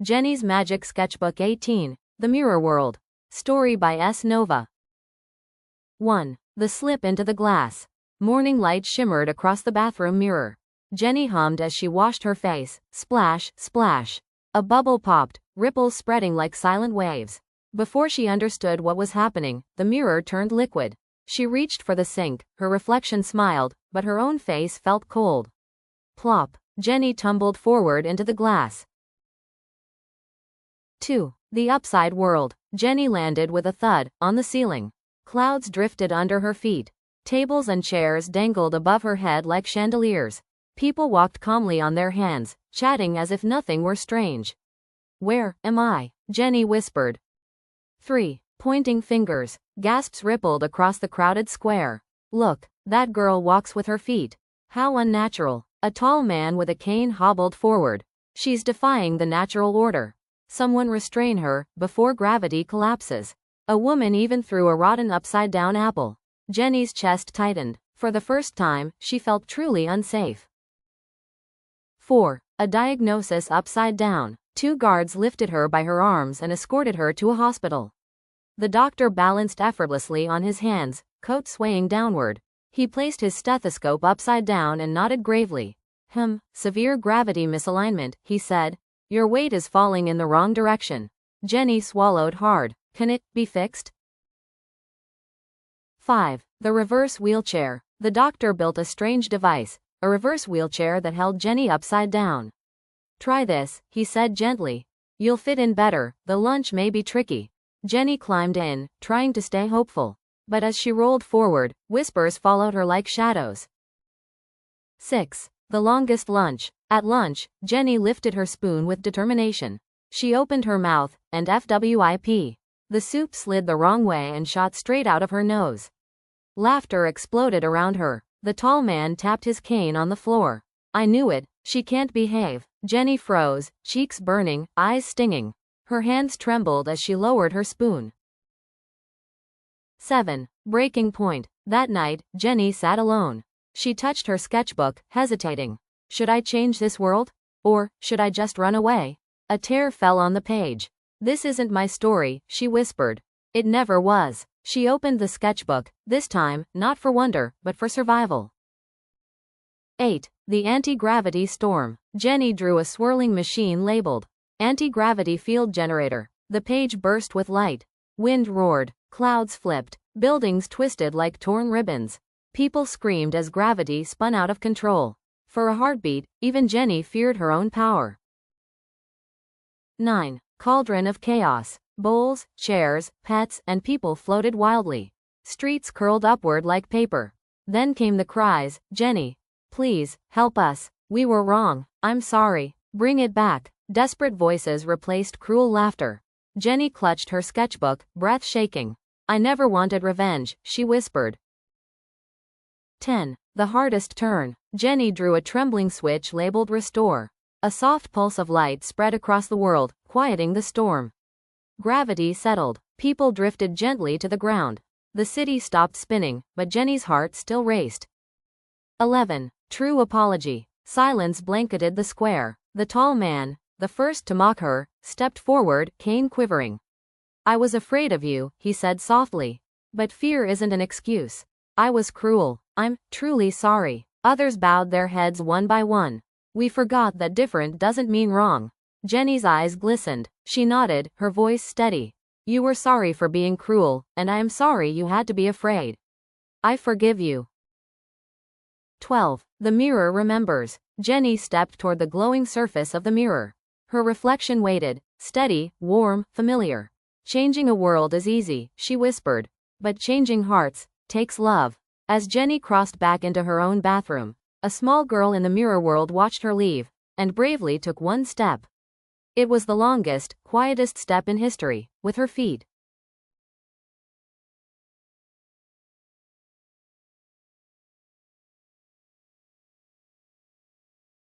Jenny's Magic Sketchbook 18, The Mirror World. Story by S. Nova. 1. The slip into the glass. Morning light shimmered across the bathroom mirror. Jenny hummed as she washed her face. Splash, splash. A bubble popped, ripples spreading like silent waves. Before she understood what was happening, the mirror turned liquid. She reached for the sink, her reflection smiled, but her own face felt cold. Plop. Jenny tumbled forward into the glass. 2. The upside world. Jenny landed with a thud, on the ceiling. Clouds drifted under her feet. Tables and chairs dangled above her head like chandeliers. People walked calmly on their hands, chatting as if nothing were strange. Where am I? Jenny whispered. 3. Pointing fingers. Gasps rippled across the crowded square. Look, that girl walks with her feet. How unnatural. A tall man with a cane hobbled forward. She's defying the natural order. Someone restrain her, before gravity collapses. A woman even threw a rotten upside-down apple. Jenny's chest tightened. For the first time, she felt truly unsafe. 4. A diagnosis upside down. 2 guards lifted her by her arms and escorted her to a hospital. The doctor balanced effortlessly on his hands, coat swaying downward. He placed his stethoscope upside down and nodded gravely. Severe gravity misalignment, he said. Your weight is falling in the wrong direction. Jenny swallowed hard. Can it be fixed? 5. The reverse wheelchair. The doctor built a strange device, a reverse wheelchair that held Jenny upside down. Try this, he said gently. You'll fit in better, the lunch may be tricky. Jenny climbed in, trying to stay hopeful. But as she rolled forward, whispers followed her like shadows. 6. The longest lunch. At lunch, Jenny lifted her spoon with determination. She opened her mouth, and FWIP. The soup slid the wrong way and shot straight out of her nose. Laughter exploded around her. The tall man tapped his cane on the floor. I knew it, she can't behave. Jenny froze, cheeks burning, eyes stinging. Her hands trembled as she lowered her spoon. 7. Breaking point. That night, Jenny sat alone. She touched her sketchbook, hesitating. Should I change this world? Or, should I just run away? A tear fell on the page. This isn't my story, she whispered. It never was. She opened the sketchbook, this time, not for wonder, but for survival. 8. The anti-gravity storm. Jenny drew a swirling machine labeled Anti-Gravity Field Generator. The page burst with light. Wind roared, clouds flipped, buildings twisted like torn ribbons. People screamed as gravity spun out of control. For a heartbeat, even Jenny feared her own power. 9. Cauldron of chaos. Bowls, chairs, pets, and people floated wildly. Streets curled upward like paper. Then came the cries, Jenny, please, help us. We were wrong. I'm sorry. Bring it back. Desperate voices replaced cruel laughter. Jenny clutched her sketchbook, breath shaking. I never wanted revenge, she whispered. 10. The hardest turn. Jenny drew a trembling switch labeled Restore. A soft pulse of light spread across the world, quieting the storm. Gravity settled. People drifted gently to the ground. The city stopped spinning, but Jenny's heart still raced. 11. True apology. Silence blanketed the square. The tall man, the first to mock her, stepped forward, cane quivering. I was afraid of you, he said softly. But fear isn't an excuse. I was cruel. I'm truly sorry. Others bowed their heads one by one. We forgot that different doesn't mean wrong. Jenny's eyes glistened. She nodded, her voice steady. You were sorry for being cruel, and I am sorry you had to be afraid. I forgive you. 12. The mirror remembers. Jenny stepped toward the glowing surface of the mirror. Her reflection waited, steady, warm, familiar. Changing a world is easy, she whispered. But changing hearts takes love. As Jenny crossed back into her own bathroom, a small girl in the mirror world watched her leave, and bravely took one step. It was the longest, quietest step in history, with her feet